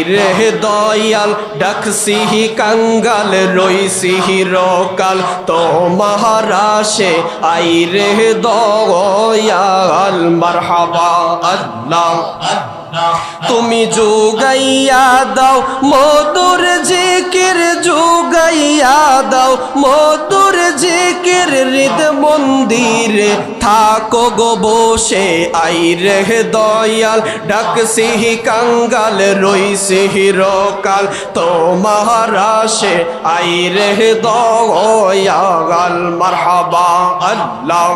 আইরে দয়াল ডাকসিহি কাঙ্গাল রইসিহি রকাল তোমার আশে আইরে দয়াল মারহাবা আল্লাহ তুমি যুগাইয়া দাও মধুর জিকির যুগাইয়া দাও মধুর জিকির হৃদ মন্দিরে থাকো গো বসে আইরে দয়াল ডাকসিহি কাঙ্গাল রইসিহি রকাল তোমার আশে আইরে দয়াল মারহাবা আল্লাহ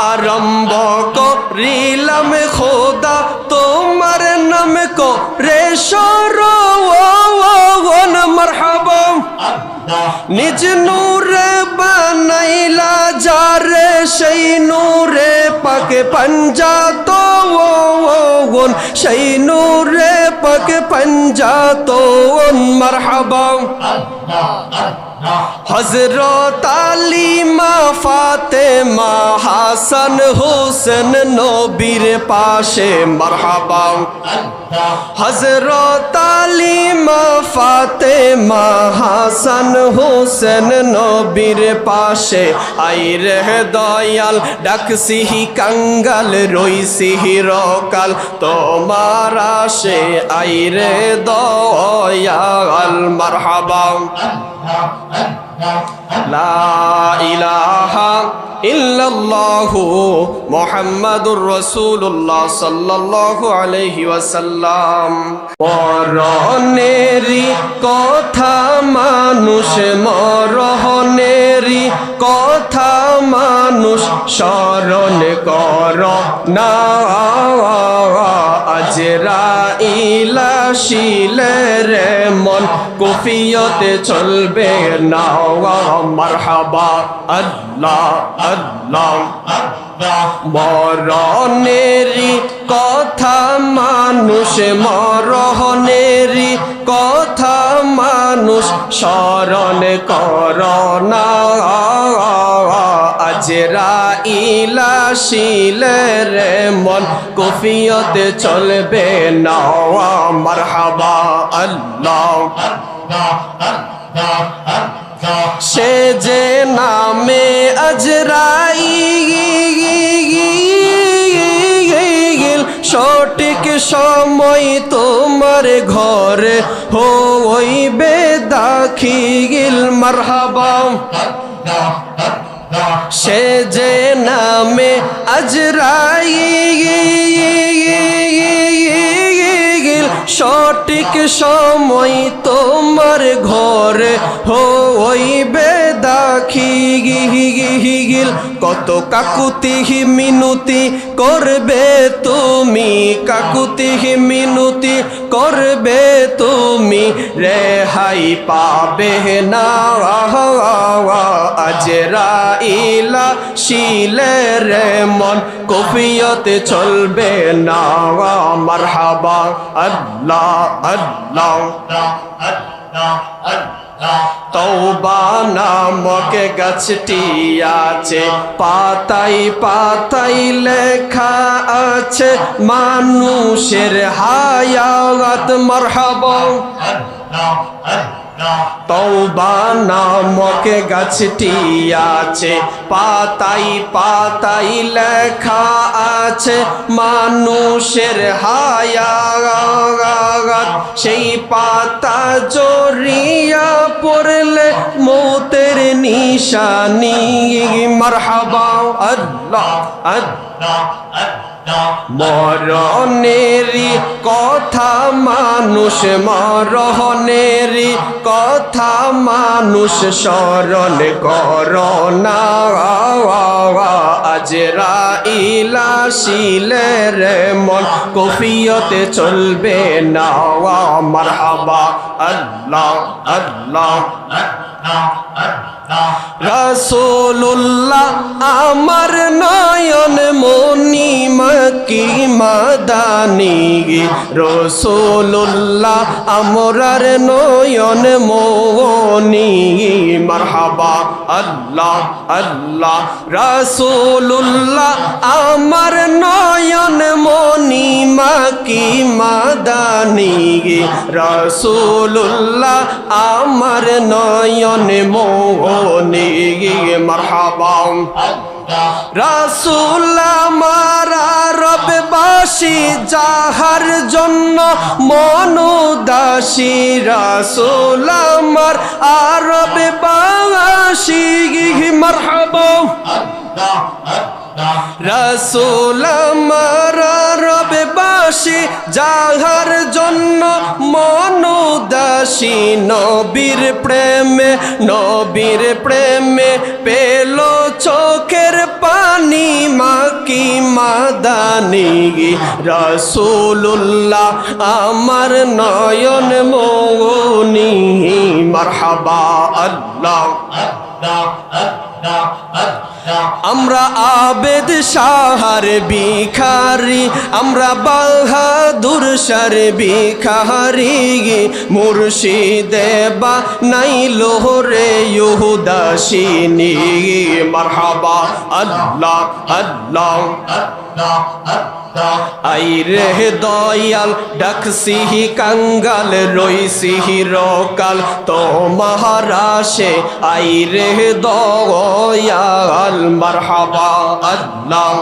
আরম্ভ করিলাম খোদা তোমার নাম কো রে সরওয়ান মারহাবা নিজ নূরে বানাইলা যারে সেই নূরে পাকে পঞ্জাতন সেই নূরে পাকে পঞ্জাতন মারহাবা হযরত আলী মা ফাতেমা হাসান হোসেন নবীর পাশে মারহাবা হযরত আলী মা ফাতেমা হাসান হোসেন নবীর পাশে আইরে দয়াল ডাকসিহি কাঙ্গাল রইসিহি রকাল তোমার আশে আইরে দয়াল মারহাবা লা ইলাহা ইল্লাল্লাহু মুহাম্মাদুর রাসূলুল্লাহ সাল্লাল্লাহু আলাইহি ওয়াসাল্লাম মরণেরই কথা মানুষ মরণেরই কথা মানুষ স্মরণ কর না আজরাইল আসিলে রে মন কুফিয়তে চলবে না মারহাবা আল্লাহ আল্লাহ মরণেরই কথা মানুষ মরণেরই কথা মানুষ স্মরণ কর না আজরাইল আসিলে রে মন কুফিয়তে চলবে না মারহাবা আল্লাহ সে যে নামে আজরাইল সঠিক সময় তোমার ঘরে হইবে দাখিল মারহাবা সে যে নামে আজরাইল সঠিক সময় তোমার ঘরে হইবে দাখিল কত কাকুতি মিনতি করবে তুমি কাকুতি মিনতি করবে তুমি রেহাই পাবে না আজরাইল শিলে রে মন কুফিয়তে চলবে না মারহাবা আল্লাহ আল্লাহ তওবা নামক গাছটি আছে পাতাই পাতাই লেখা আছে মানুষের হায়াত মারহাবা তওবা নামক গাছটি আছে পাতাই পাতাই লেখা আছে মানুষের হায়াত সেই পাতা জড়িয়া পড়লে মৌতের নিশানি মারহাবা আল্লাহ আল্লাহ মরণেরই কথা মানুষ মরণেরই কথা মানুষ স্মরণ কর না আজরাইল আসিলে রে মন কুফিয়তে চলবে না মারহাবা আল্লাহ আল্লাহ রাসূলুল্লাহ আমার নয়ন মনি মক্কি মাদানী রাসূলুল্লাহ আমরার নয়ন মনি মারহাবা আল্লাহ আল্লাহ রাসূলুল্লাহ আমার নয়ন মনি মক্কি মাদানী রাসূলুল্লাহ আমার নয়ন মনি মারহাবা রাসূল আমার রববাসী যাহার জন্য মনোদাসী রাসূল আমার রববাসী মারহাবা রাসূল আমার রববাসী যাহার জন্য মনোদাসী নবীর প্রেমে পেল চোখের পানি মাকি মাদানী রাসূলুল্লাহ আমার নয়ন মনি মারহাবা আল্লাহ আমরা আবেদ শাহর ভিখারি আমরা বাহাদুর শার ভিখারি মুর্শিদে বা নাইলো রে ইহুদাসিনী মারহাবা আল্লাহ আল্লাহ আই রে দয়াল ডাকসিহি কাঙ্গাল রইসিহি রকাল তো মহারাশে আই রে দয়াল মারহাবা আল্লাহ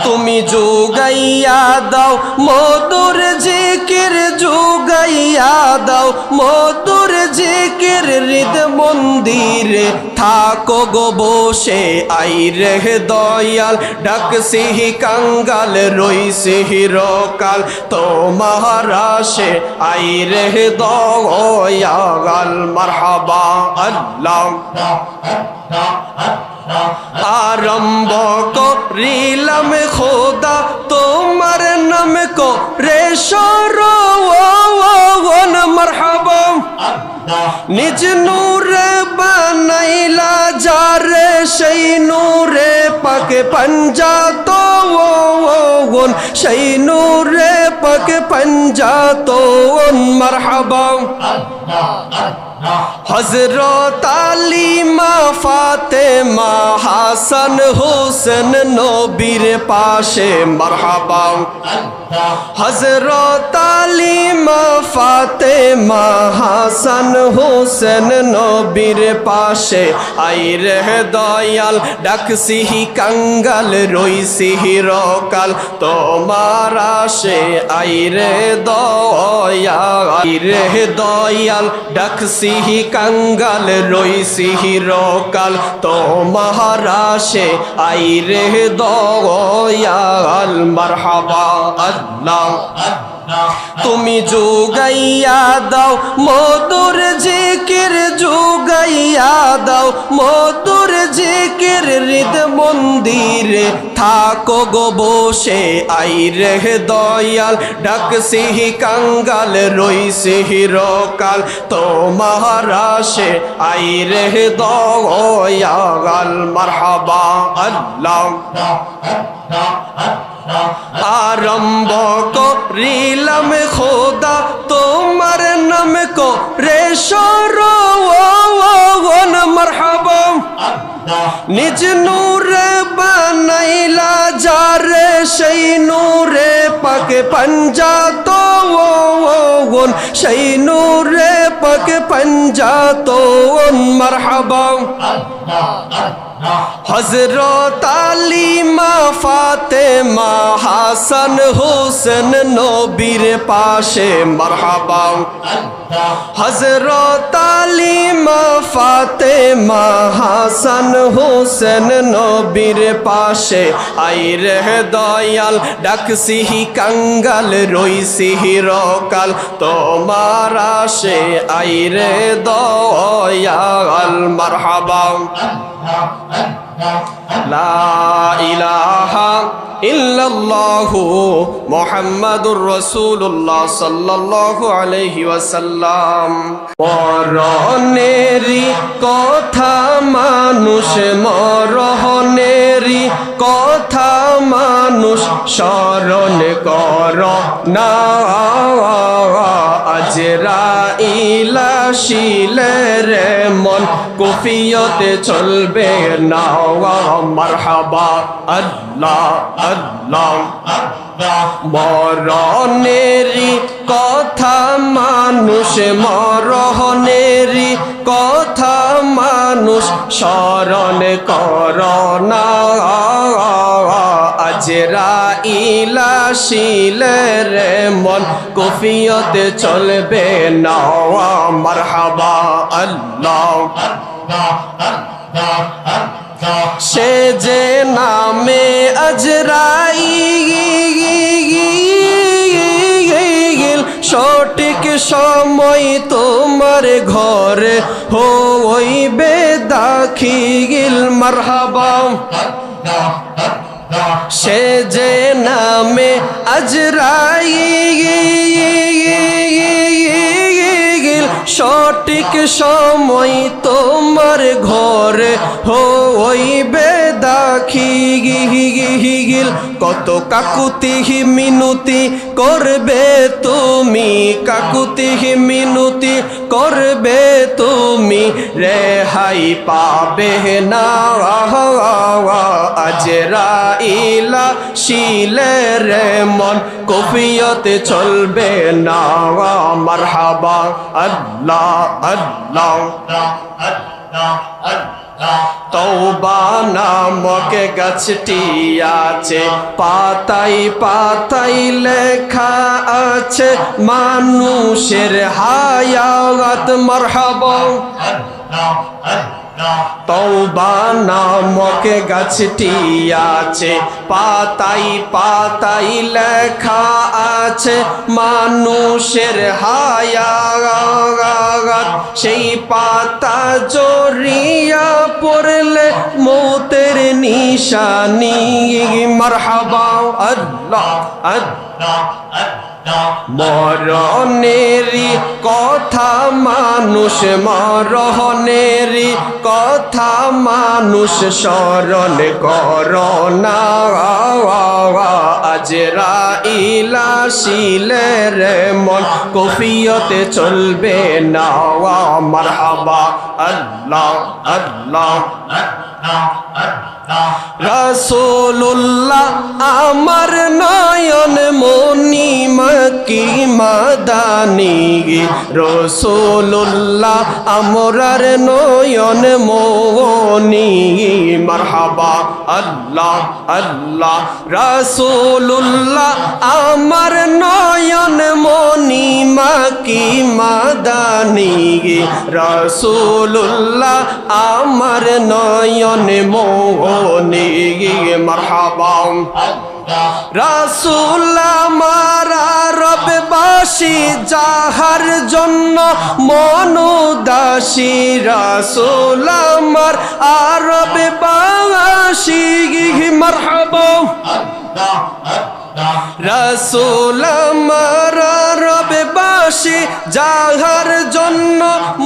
তুমি যোগাইয়া দাও মধুর জিকির যোগাইয়া দাও মধুর জিকির হৃদ মন্দিরে থাকো গো বসে আই রে দয়াল ডাকসিহি কাঙ্গাল রইসিহি রকাল তো মহারাশে আই রে দয়াল মারহাবা আল্লাহ আরম্ভ করিলাম খোদা তোমার নাম কো রে সরওয়ান মারহাবা নিজ নূরে বানাইলা যারে সেই নূরে পাকে পঞ্জাতো সেই নূরে পাকে পঞ্জাতো মারহাবা হযরত আলী মা ফাতেমা হাসান হোসেন নবীর পাশে মারহাবা হযরত আলী মা ফাতেমা হাসান হোসেন নবীর পাশে আই রে দয়াল ডাকসিহি কাঙ্গাল রইসিহি রকাল তোমার আশে আই রে দয়াল ডাকসিহি কাঙ্গাল রইসিহি রকাল তোমার আশে আই রে দয়াল মারহাবা আল্লাহ তুমি যোগাইয়া দাও মধুর জিকির যোগাইয়া দাও মধুর জিকির হৃদ মন্দিরে থাকো গো বসে আই রে দয়াল ডাকসিহি কাঙ্গাল রইসিহি রকাল তোমার আশে আই রে দয়াল মারহাবা আল্লাহ আরম্ভ করিলাম খোদা তোমার নাম কো রে সরওয়ান মারহাবা নিজ নূরে বানাইলা যারে সেই নূরে পাকে পঞ্জাতো সেই নূরে পাকে পঞ্জাতো মারহাবা হযরত আলী মা ফাতেমা হাসান হোসেন নবীর পাশে মারহাবা হযরত আলী মা ফাতেমা হাসান হোসেন নবীর পাশে আই রে দয়াল ডাকসিহি কাঙ্গাল রইসিহি রকাল তোমার আশে আই রে দয়াল মারহাবা লা ইলাহা ইল্লাল্লাহু মুহাম্মাদুর রাসূলুল্লাহ সাল্লাল্লাহু আলাইহি ওয়াসাল্লাম। মরণেরই কথা মানুষ, মরণেরই কথা মানুষ স্মরণ কর না, আজরাইল আসিলে রে মন কুফিয়তে চলবে না। মারহাবা আল্লাহ আল্লাহ। মরণেরই কথা মানুষ, মরণেরই কথা মানুষ স্মরণ কর না, আজরাইল আসিলে রে মন কুফিয়তে চলবে না। মারহাবা আল্লাহ। সে যে নামে আজরাইল, সঠিক সময় তোমার ঘরে হইবে দাখিল। মারহাবা। সে যে নামে আজরাইল, সঠিক সময় তোমার ঘরে হইবে দাখিল। কত কাকুতি মিনতি করবে তুমি, কাকুতি মিনতি করবে তুমি, রেহাই পাবে না। আজরাইল আসিলে রে মন কুফিয়তে চলবে না। মারহাবা আল্লাহ আল্লাহ। তওবা নামক গাছটি আছে, পাতাই পাতাই লেখা আছে মানুষের হায়াত। মারহাবা। তওবা নামক গাছটি আছে, পাতাই পাতাই লেখা আছে মানুষের হায়াত। সেই পাতা জড়িয়া পড়লে মৌতের নিশানি। মারহাবা আল্লাহ আল্লাহ। মরণেরই কথা মানুষ, মরণেরই কথা মানুষ স্মরণ কর না, আজরাইল আসিলে রে মন কুফিয়তে চলবে না। মারহাবা আল্লাহ আল্লাহ। রাসূলুল্লাহ আমার নয়ন মনি মক্কি মাদানী, রাসূলুল্লাহ আমরার নয়ন মনি। মারহাবা আল্লাহ আল্লাহ। রাসূলুল্লাহ আমার নয়ন মনি মক্কি মাদানী, রাসূলুল্লাহ আমার নয়ন মনি। মারহাবা। রাসূল আমার আরববাসী, যাহার জন্য মন উদাসী, রাসূল আমার আরববাসী। মারহাবা। রাসূল আমার আরববাসী, যাহার জন্য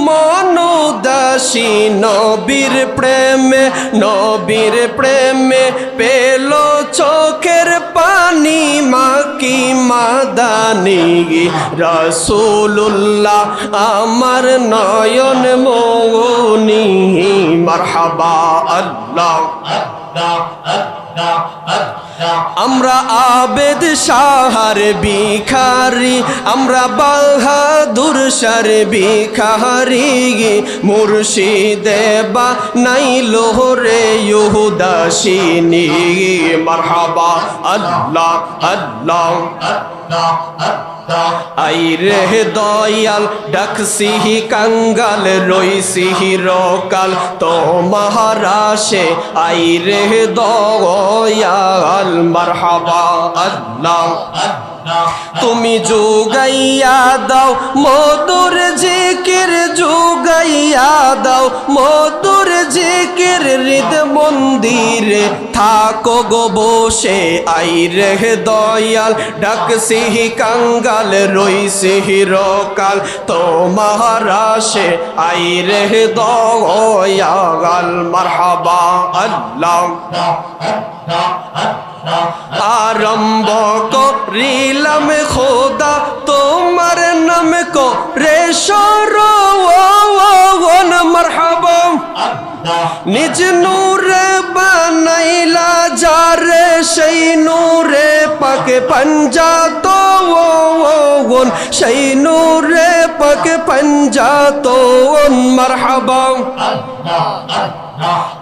মন উদাসী, নবীর প্রেমে নবীর প্রেমে পেল চোখের পানি মক্কি মাদানী, রাসূলুল্লাহ আমার নয়ন মনি। মারহাবা আল্লাহ। আমরা আবেদ শাহর ভিখারি, আমরা বাহাদুর শার ভিখারি, মুর্শিদে বানাইলো রে ইহুদাসিনী। মারহাবা আল্লাহ আল্লাহ। আইরে দয়াল ডাকসিহি কাঙ্গাল, রইসিহি রকাল তোমার আশে, আইরে দয়াল। মারহাবা আল্লাহ তুমি যোগাইয়া দাও মধুর জিকির, যোগাইয়া দাও মধুর জিকির, হৃদ মন্দিরে থাকো গো বসে। আইরে দয়াল ডাকছিহি কাঙ্গাল, রইছিহি রকাল তোমার আশে। আইরে দয়াল মারহাবা আল্লাহ। আরম্ভ করিলাম খোদা তোমার নাম কো রে শরণ মারহাবা। নিজ নূরে বানাইলা যারে, সেই নূরে পাকে পঞ্জাতো, সেই নূরে পাকে পঞ্জাতো মারহাবা।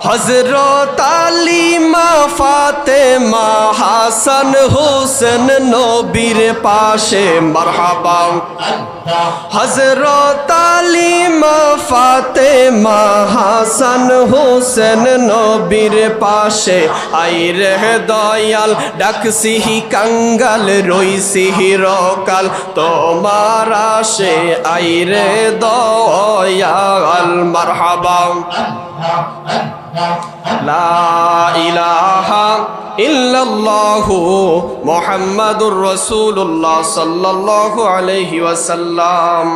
হযরত আলী মা ফাতেমা হাসান হোসেন নবীর পাশে মারহাবা। হযরত আলী মা ফাতেমা হাসান হোসেন নবীর পাশে। আইরে দয়াল ডাকছিহি কাঙ্গাল, রইছিহি রকাল তোমার আশে। আইরে দয়াল মারহাবা। লা ইলাহা ইল্লাল্লাহু মুহাম্মাদুর রাসূলুল্লাহ সাল্লাল্লাহু আলাইহি ওয়াসাল্লাম।